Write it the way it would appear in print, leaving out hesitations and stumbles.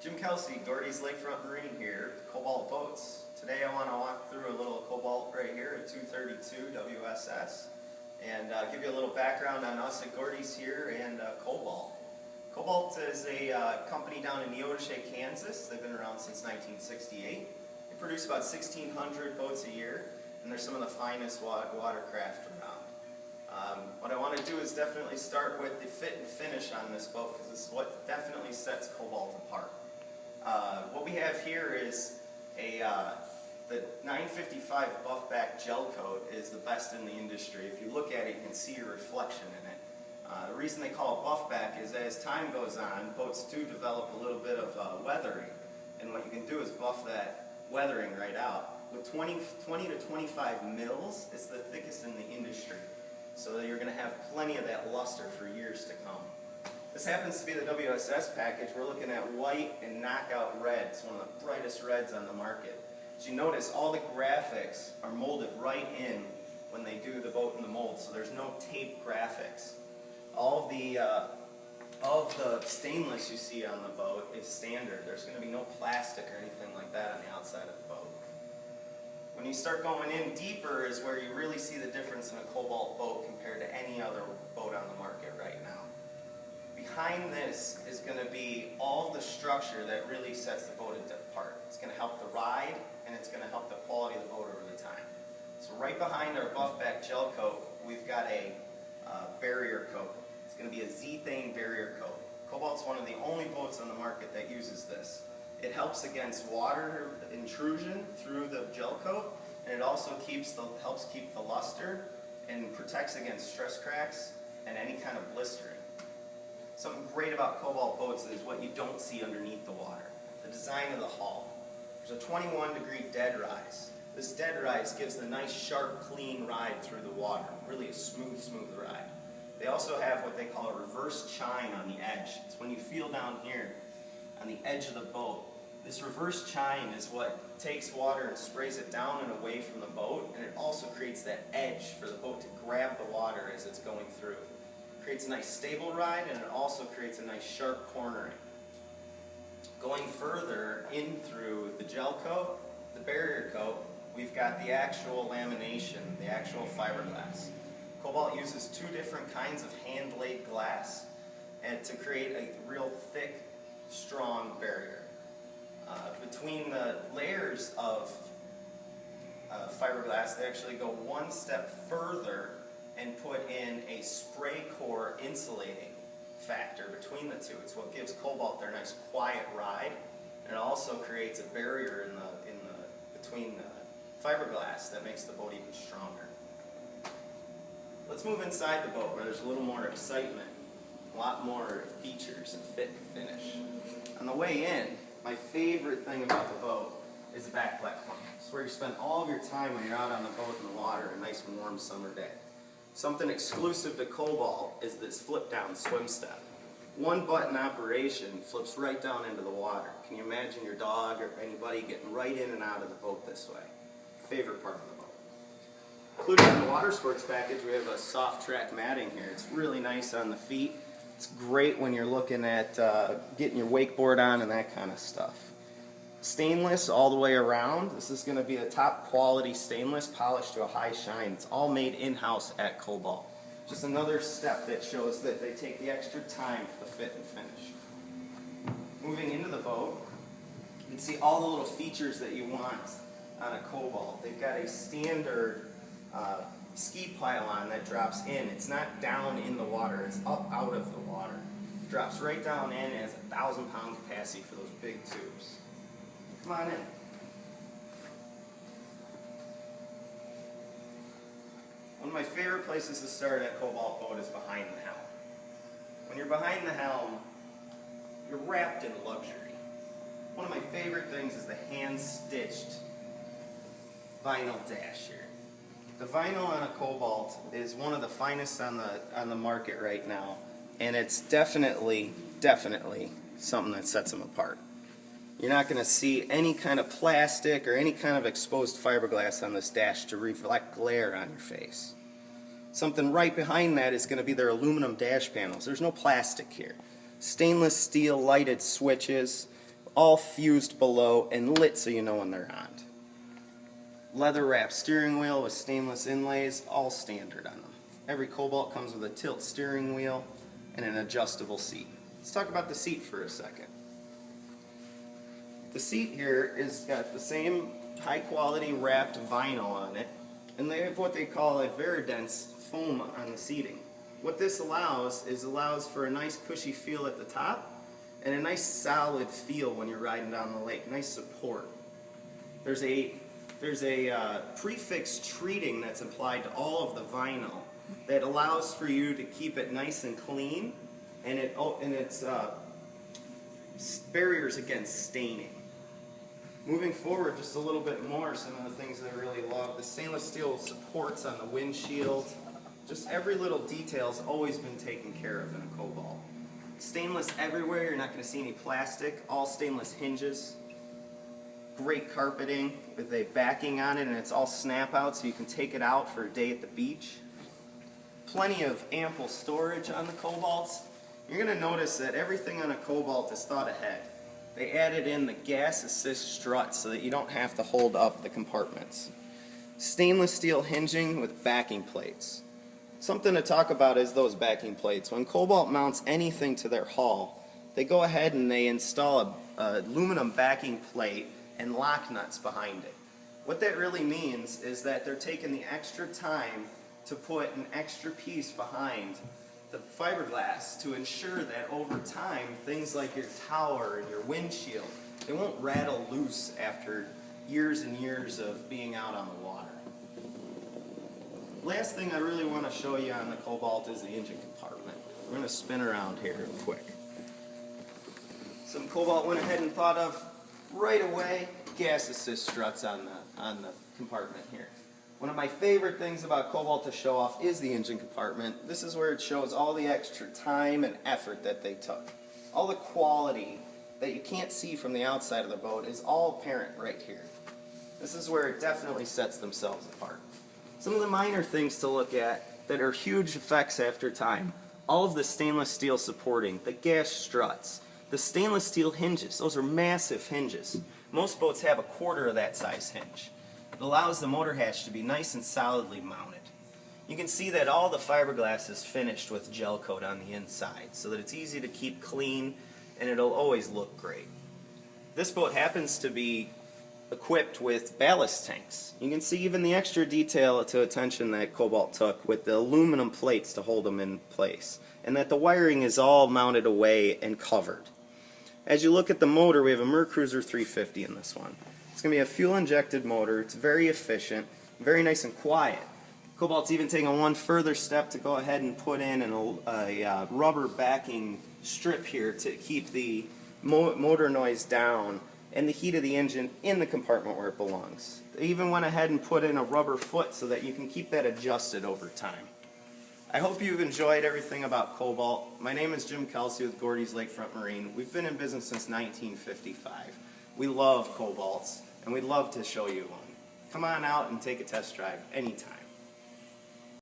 Jim Kelsey, Gordy's Lakefront Marine here, Cobalt Boats. Today I want to walk through a little Cobalt right here at 232 WSS and give you a little background on us at Gordy's here and Cobalt. Cobalt is a company down in Neodesha, Kansas. They've been around since 1968. They produce about 1,600 boats a year, and they're some of the finest watercraft around. What I want to do is definitely start with the fit and finish on this boat, because this is what definitely sets Cobalt apart. What we have here is the 955 buffback gel coat is the best in the industry. If you look at it, you can see your reflection in it. The reason they call it buffback is as time goes on, boats do develop a little bit of weathering, and what you can do is buff that weathering right out. With 20 to 25 mils, it's the thickest in the industry, so that you're going to have plenty of that luster for years to come. This happens to be the WSS package. We're looking at white and knockout red. It's one of the brightest reds on the market. As you notice, all the graphics are molded right in when they do the boat in the mold, so there's no tape graphics. All of the stainless you see on the boat is standard. There's going to be no plastic or anything like that on the outside of the boat. When you start going in deeper is where you really see the difference in a Cobalt boat compared to any other boat on the market right now. Behind this is going to be all the structure that really sets the boat apart. It's going to help the ride, and it's going to help the quality of the boat over the time. So right behind our buffback gel coat, we've got a barrier coat. It's going to be a zethane barrier coat. Cobalt's one of the only boats on the market that uses this. It helps against water intrusion through the gel coat, and it also helps keep the luster and protects against stress cracks and any kind of blistering. Something great about Cobalt boats is what you don't see underneath the water. The design of the hull. There's a 21-degree dead rise. This dead rise gives the nice, sharp, clean ride through the water. Really a smooth ride. They also have what they call a reverse chine on the edge. It's when you feel down here on the edge of the boat. This reverse chine is what takes water and sprays it down and away from the boat, and it also creates that edge for the boat to grab the water as it's going through. Creates a nice stable ride, and it also creates a nice sharp cornering. Going further in through the gel coat, the barrier coat, we've got the actual lamination, the actual fiberglass. Cobalt uses two different kinds of hand-laid glass and to create a real thick, strong barrier. Between the layers of fiberglass, they actually go one step further and put in a spray core insulating factor between the two. It's what gives Cobalt their nice quiet ride, and it also creates a barrier between the fiberglass that makes the boat even stronger. Let's move inside the boat where there's a little more excitement, a lot more features and fit and finish. On the way in, my favorite thing about the boat is the back platform. It's where you spend all of your time when you're out on the boat in the water, a nice warm summer day. Something exclusive to Cobalt is this flip-down swim step. One button operation flips right down into the water. Can you imagine your dog or anybody getting right in and out of the boat this way? Favorite part of the boat. Included in the water sports package, we have a soft track matting here. It's really nice on the feet. It's great when you're looking at getting your wakeboard on and that kind of stuff. Stainless all the way around. This is going to be a top quality stainless polished to a high shine. It's all made in-house at Cobalt. Just another step that shows that they take the extra time for the fit and finish. Moving into the boat, you can see all the little features that you want on a Cobalt. They've got a standard ski pylon that drops in. It's not down in the water, it's up out of the water. It drops right down in and has a 1,000-pound capacity for those big tubes. Come on in. One of my favorite places to start at Cobalt boat is behind the helm. When you're behind the helm, you're wrapped in luxury. One of my favorite things is the hand-stitched vinyl dash here. The vinyl on a Cobalt is one of the finest on the market right now, and it's definitely something that sets them apart. You're not going to see any kind of plastic or any kind of exposed fiberglass on this dash to reflect glare on your face. Something right behind that is going to be their aluminum dash panels. There's no plastic here. Stainless steel lighted switches, all fused below and lit so you know when they're on. Leather wrapped steering wheel with stainless inlays, all standard on them. Every Cobalt comes with a tilt steering wheel and an adjustable seat. Let's talk about the seat for a second. The seat here is got the same high quality wrapped vinyl on it, and they have what they call a Veridense foam on the seating. What this allows for a nice cushy feel at the top and a nice solid feel when you're riding down the lake, nice support. There's a prefix treating that's applied to all of the vinyl that allows for you to keep it nice and clean, and it's barriers against staining. Moving forward just a little bit more, some of the things that I really love, the stainless steel supports on the windshield. Just every little detail's always been taken care of in a Cobalt. Stainless everywhere, you're not going to see any plastic, all stainless hinges. Great carpeting with a backing on it, and it's all snap out so you can take it out for a day at the beach. Plenty of ample storage on the Cobalts. You're going to notice that everything on a Cobalt is thought ahead. They added in the gas assist strut so that you don't have to hold up the compartments. Stainless steel hinging with backing plates. Something to talk about is those backing plates. When Cobalt mounts anything to their hull, they go ahead and they install a aluminum backing plate and lock nuts behind it. What that really means is that they're taking the extra time to put an extra piece behind the fiberglass to ensure that over time things like your tower and your windshield, they won't rattle loose after years and years of being out on the water. Last thing I really want to show you on the Cobalt is the engine compartment. We're going to spin around here real quick. Some Cobalt went ahead and thought of right away gas assist struts on the compartment here. One of my favorite things about Cobalt to show off is the engine compartment. This is where it shows all the extra time and effort that they took. All the quality that you can't see from the outside of the boat is all apparent right here. This is where it definitely sets themselves apart. Some of the minor things to look at that are huge effects after time. All of the stainless steel supporting, the gas struts, the stainless steel hinges. Those are massive hinges. Most boats have a quarter of that size hinge. It allows the motor hatch to be nice and solidly mounted. You can see that all the fiberglass is finished with gel coat on the inside so that it's easy to keep clean and it'll always look great. This boat happens to be equipped with ballast tanks. You can see even the extra detail to attention that Cobalt took with the aluminum plates to hold them in place, and that the wiring is all mounted away and covered. As you look at the motor, we have a Mercruiser 350 in this one. It's going to be a fuel-injected motor. It's very efficient, very nice and quiet. Cobalt's even taken one further step to go ahead and put in a rubber backing strip here to keep the motor noise down and the heat of the engine in the compartment where it belongs. They even went ahead and put in a rubber foot so that you can keep that adjusted over time. I hope you've enjoyed everything about Cobalt. My name is Jim Kelsey with Gordy's Lakefront Marine. We've been in business since 1955. We love Cobalts, and we'd love to show you one. Come on out and take a test drive anytime.